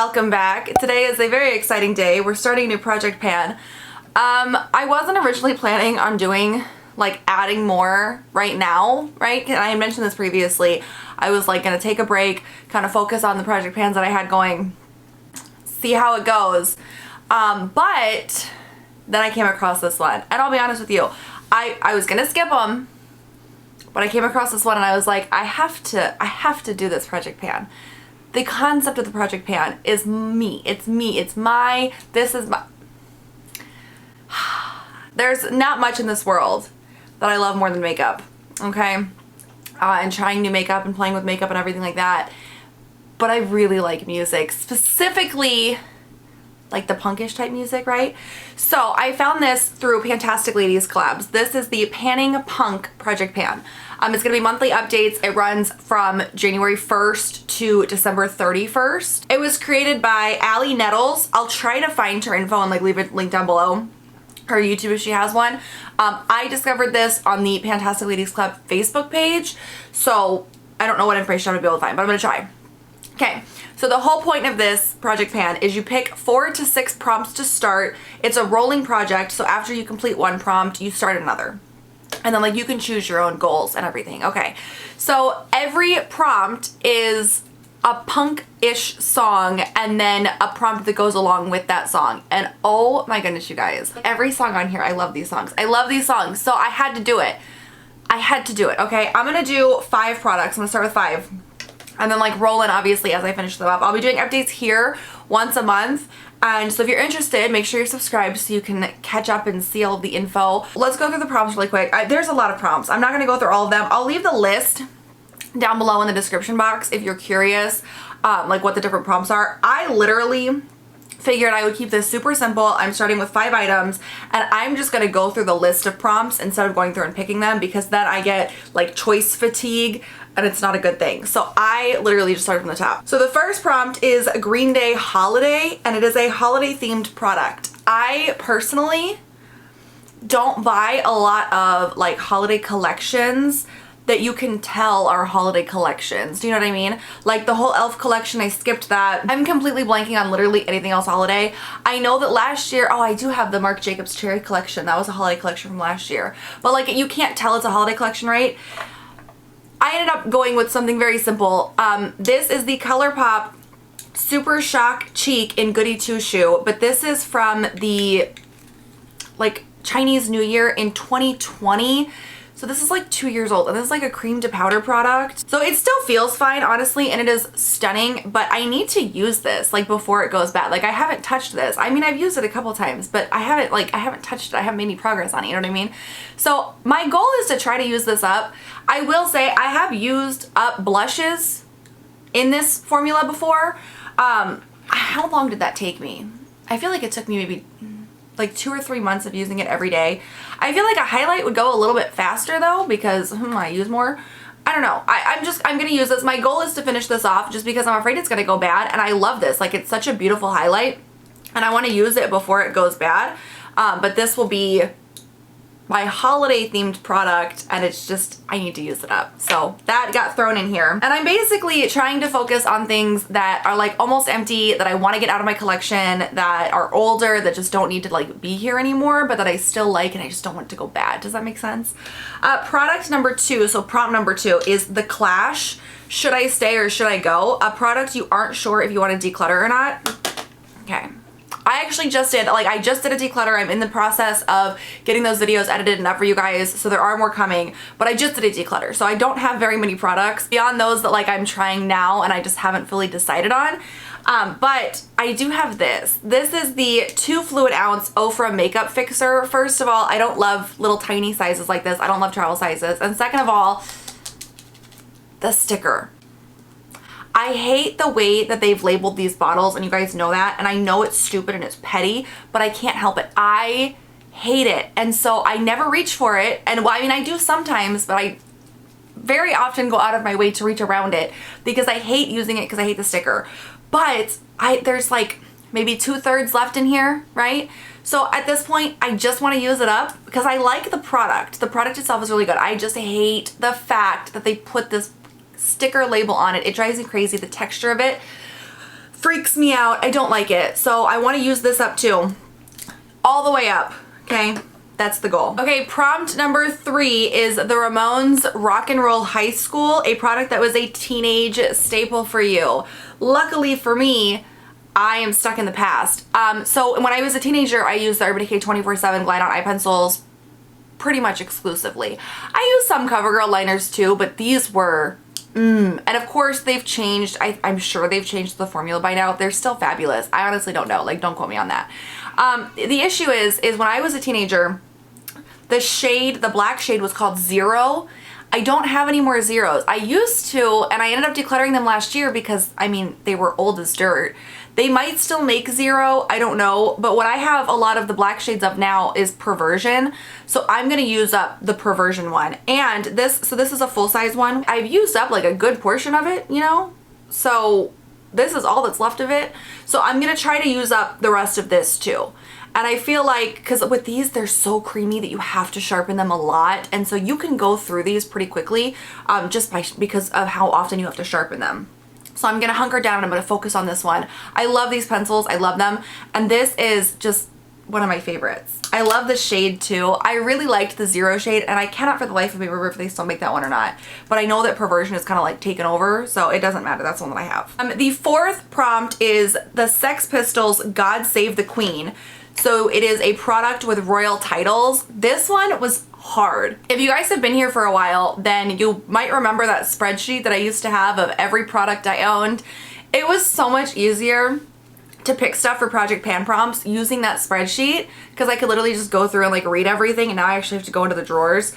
welcome back. Today is a very exciting day. We're starting a new project pan. I wasn't originally planning on doing like adding more right now, right? And I mentioned this previously. I was like gonna take a break, kind of focus on the project pans that I had going, see how it goes. But then I came across this one, and I'll be honest with you, I was gonna skip them, but I came across this one and I was like, I have to do this project pan. The concept of the project pan is me. It's me. It's my, this is my. There's not much in this world that I love more than makeup, okay? And trying new makeup and playing with makeup and everything like that. But I really like music, specifically like the punkish type music, right? So I found this through Pantastic Ladies collabs. This is the Panning Punk Project Pan. It's gonna be monthly updates. It runs from January 1st to December 31st. It was created by Allie Nettles. I'll try to find her info and like leave a link down below. Her YouTube if she has one. I discovered this on the Pantastic Ladies Club Facebook page. So I don't know what information I'm gonna be able to find, but I'm gonna try. Okay, so the whole point of this project pan is you pick 4 to 6 prompts to start. It's a rolling project, so after you complete one prompt, you start another. And then like you can choose your own goals and everything. Okay, so every prompt is a punk-ish song and then a prompt that goes along with that song. And oh my goodness, you guys, every song on here, I love these songs. I love these songs, so I had to do it. I had to do it, okay? I'm gonna do 5 products. I'm gonna start with 5. And then like roll in obviously as I finish them up. I'll be doing updates here once a month. And so if you're interested, make sure you're subscribed so you can catch up and see all of the info. Let's go through the prompts really quick. There's a lot of prompts. I'm not gonna go through all of them. I'll leave the list down below in the description box if you're curious, like what the different prompts are. I literally figured I would keep this super simple. I'm starting with 5 items and I'm just gonna go through the list of prompts instead of going through and picking them, because then I get like choice fatigue and it's not a good thing. So I literally just started from the top. So the first prompt is Green Day Holiday, and it is a holiday themed product. I personally don't buy a lot of like holiday collections that you can tell are holiday collections. Do you know what I mean? Like the whole elf collection, I skipped that. I'm completely blanking on literally anything else holiday. I know that last year, oh, I do have the Marc Jacobs Cherry collection. That was a holiday collection from last year. But like you can't tell it's a holiday collection, right? I ended up going with something very simple. This is the ColourPop Super Shock Cheek in Goody Two Shoe, but this is from the like Chinese New Year in 2020. So this is like 2 years old, and this is like a cream to powder product. So it still feels fine, honestly, and it is stunning, but I need to use this like before it goes bad. Like I haven't touched this. I mean, I've used it a couple times, but I haven't touched it. I haven't made any progress on it, you know what I mean? So my goal is to try to use this up. I will say I have used up blushes in this formula before. How long did that take me? I feel like it took me maybe like 2 or 3 months of using it every day. I feel like a highlight would go a little bit faster though, because I use more. I don't know. I'm gonna use this. My goal is to finish this off just because I'm afraid it's gonna go bad, and I love this. Like it's such a beautiful highlight and I want to use it before it goes bad. But this will be my holiday themed product, and it's just, I need to use it up. So that got thrown in here. And I'm basically trying to focus on things that are like almost empty, that I want to get out of my collection, that are older, that just don't need to like be here anymore, but that I still like and I just don't want it to go bad. Does that make sense? Product number 2, so prompt number 2 is The Clash, Should I Stay or Should I Go? A product you aren't sure if you want to declutter or not. Okay. I actually just did, like I just did a declutter. I'm in the process of getting those videos edited and up for you guys, so there are more coming, but I just did a declutter. So I don't have very many products beyond those that like I'm trying now and I just haven't fully decided on. But I do have this. This is the 2 fluid ounce Ofra makeup fixer. First of all, I don't love little tiny sizes like this. I don't love travel sizes. And second of all, the sticker. I hate the way that they've labeled these bottles, and you guys know that, and I know it's stupid and it's petty, but I can't help it. I hate it, and so I never reach for it. And well, I mean, I do sometimes, but I very often go out of my way to reach around it because I hate using it because I hate the sticker. But there's like maybe 2/3 left in here, right? So at this point, I just want to use it up because I like the product. The product itself is really good. I just hate the fact that they put this sticker label on it. It drives me crazy. The texture of it freaks me out. I don't like it. So I want to use this up too. All the way up, okay? That's the goal. Okay, prompt number 3 is the Ramones Rock and Roll High School, a product that was a teenage staple for you. Luckily for me, I am stuck in the past. So when I was a teenager, I used the Urban Decay 24/7 Glide On eye pencils pretty much exclusively. I used some CoverGirl liners too, but these were, and of course they've changed. I'm sure they've changed the formula by now. They're still fabulous. I honestly don't know. Like, don't quote me on that. The issue is when I was a teenager, the black shade was called Zero. I don't have any more zeros. I used to, and I ended up decluttering them last year because, I mean, they were old as dirt. They might still make Zero, I don't know, but what I have a lot of the black shades of now is Perversion, so I'm gonna use up the Perversion one. And this is a full-size one. I've used up like a good portion of it, you know? So this is all that's left of it. So I'm gonna try to use up the rest of this too. And I feel like, because with these, they're so creamy that you have to sharpen them a lot. And so you can go through these pretty quickly because of how often you have to sharpen them. So I'm going to hunker down and I'm going to focus on this one. I love these pencils. I love them. And this is just one of my favorites. I love the shade too. I really liked the Zero shade, and I cannot for the life of me remember if they still make that one or not. But I know that Perversion is kind of like taken over, so it doesn't matter. That's the one that I have. The 4th prompt is the Sex Pistols God Save the Queen. So it is a product with royal titles. This one was hard. If you guys have been here for a while, then you might remember that spreadsheet that I used to have of every product I owned. It was so much easier to pick stuff for Project Pan prompts using that spreadsheet because I could literally just go through and like read everything, and now I actually have to go into the drawers.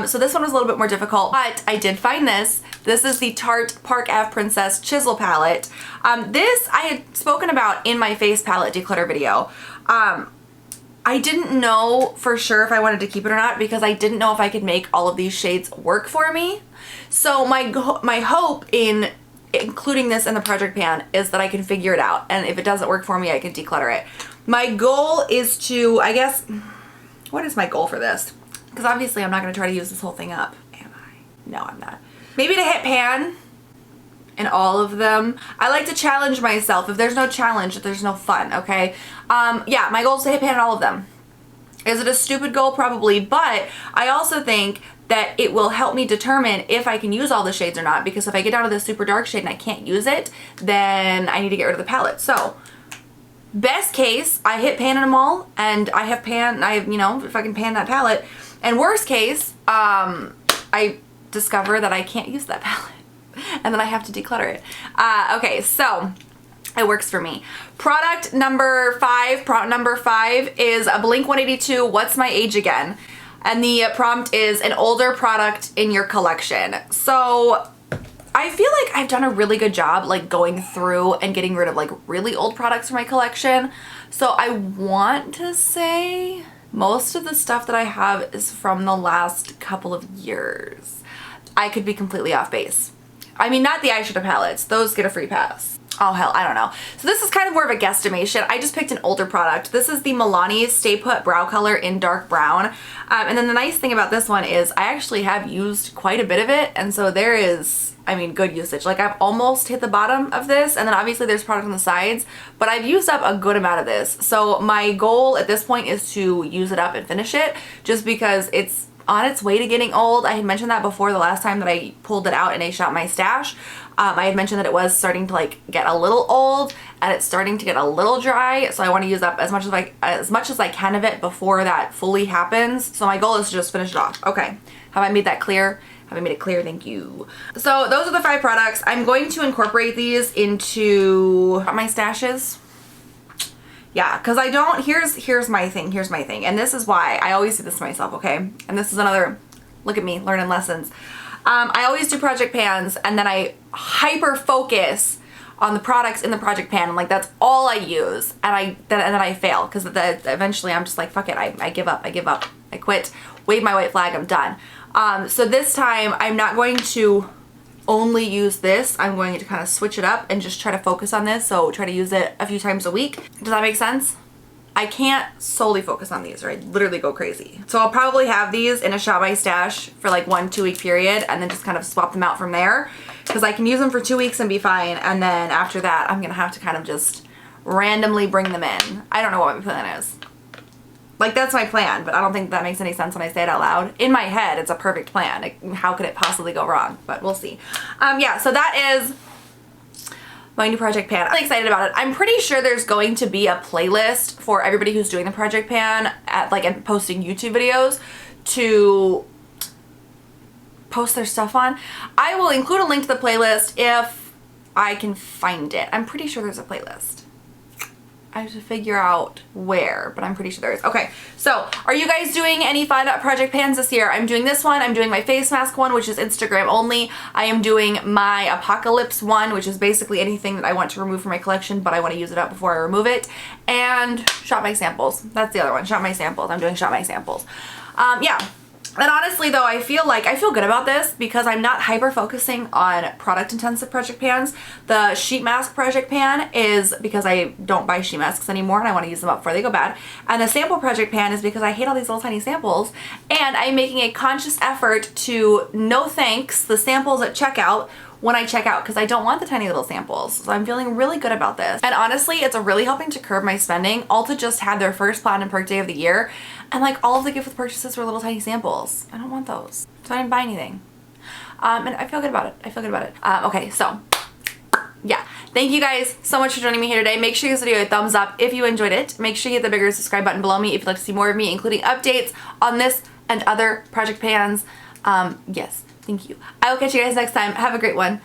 So this one was a little bit more difficult, but I did find this. This is the Tarte Park Ave Princess Chisel Palette. This I had spoken about in my face palette declutter video. I didn't know for sure if I wanted to keep it or not because I didn't know if I could make all of these shades work for me. So my hope in including this in the project pan is that I can figure it out, and if it doesn't work for me, I can declutter it. My goal is to, I guess, what is my goal for this? Because obviously I'm not going to try to use this whole thing up, am I? No, I'm not. Maybe to hit pan in all of them. I like to challenge myself. If there's no challenge, there's no fun, okay? Yeah, my goal is to hit pan in all of them. Is it a stupid goal? Probably, but I also think that it will help me determine if I can use all the shades or not, because if I get down to this super dark shade and I can't use it, then I need to get rid of the palette. So, best case, I hit pan in them all, and I have, you know, if I can pan that palette. And worst case, I discover that I can't use that palette, and then I have to declutter it. Okay, so it works for me. Prompt number 5 is a Blink-182, What's My Age Again? And the prompt is an older product in your collection. So I feel like I've done a really good job like going through and getting rid of like really old products from my collection. So I want to say most of the stuff that I have is from the last couple of years. I could be completely off base. I mean, not the eyeshadow palettes. Those get a free pass. Oh hell, I don't know. So this is kind of more of a guesstimation. I just picked an older product. This is the Milani Stay Put Brow Color in dark brown. And then the nice thing about this one is I actually have used quite a bit of it, and so there is, I mean, good usage. Like I've almost hit the bottom of this, and then obviously there's product on the sides, but I've used up a good amount of this. So my goal at this point is to use it up and finish it, just because it's on its way to getting old. I had mentioned that before the last time that I pulled it out and I shot my stash. I had mentioned that it was starting to like get a little old and it's starting to get a little dry, so I want to use up as much as I can of it before that fully happens. So my goal is to just finish it off. Okay, have I made that clear? Have I made it clear? Thank you. So those are the 5 products. I'm going to incorporate these into my stashes. Yeah, because I don't, here's my thing, and this is why I always do this to myself, okay? And this is another, look at me, learning lessons. I always do project pans, and then I hyper focus on the products in the project pan, and like that's all I use, and then I fail, because eventually I'm just like, fuck it, I give up, I quit, wave my white flag, I'm done. So this time I'm not going to only use this. I'm going to kind of switch it up and just try to focus on this, so try to use it a few times a week. Does that make sense? I can't solely focus on these or I'd literally go crazy. So I'll probably have these in a Shop My Stash for like 1-2 week period and then just kind of swap them out from there because I can use them for 2 weeks and be fine. And then after that, I'm gonna have to kind of just randomly bring them in. I don't know what my plan is. Like, that's my plan, but I don't think that makes any sense when I say it out loud. In my head, it's a perfect plan. Like, how could it possibly go wrong? But we'll see. Yeah, so that is my new project pan. I'm really excited about it. I'm pretty sure there's going to be a playlist for everybody who's doing the project pan at like and posting YouTube videos to post their stuff on. I will include a link to the playlist if I can find it. I'm pretty sure there's a playlist. I have to figure out where, but I'm pretty sure there is. Okay, so are you guys doing any fun project pans this year? I'm doing this one. I'm doing my face mask one, which is Instagram only. I am doing my apocalypse one, which is basically anything that I want to remove from my collection, but I want to use it up before I remove it. And Shop My Samples. That's the other one, Shop My Samples. I'm doing Shop My Samples. Yeah. And honestly though, I feel good about this because I'm not hyper focusing on product intensive project pans. The sheet mask project pan is because I don't buy sheet masks anymore and I want to use them up before they go bad. And the sample project pan is because I hate all these little tiny samples and I'm making a conscious effort to no thanks the samples at checkout when I check out because I don't want the tiny little samples. So I'm feeling really good about this. And honestly, it's really helping to curb my spending. Ulta just had their first Platinum Perk Day of the year and like all of the gift with purchases were little tiny samples. I don't want those. So I didn't buy anything. And I feel good about it. I feel good about it. Okay, so yeah. Thank you guys so much for joining me here today. Make sure you give this video a thumbs up if you enjoyed it. Make sure you hit the bigger subscribe button below me if you'd like to see more of me, including updates on this and other project pans. Yes. Thank you. I will catch you guys next time. Have a great one.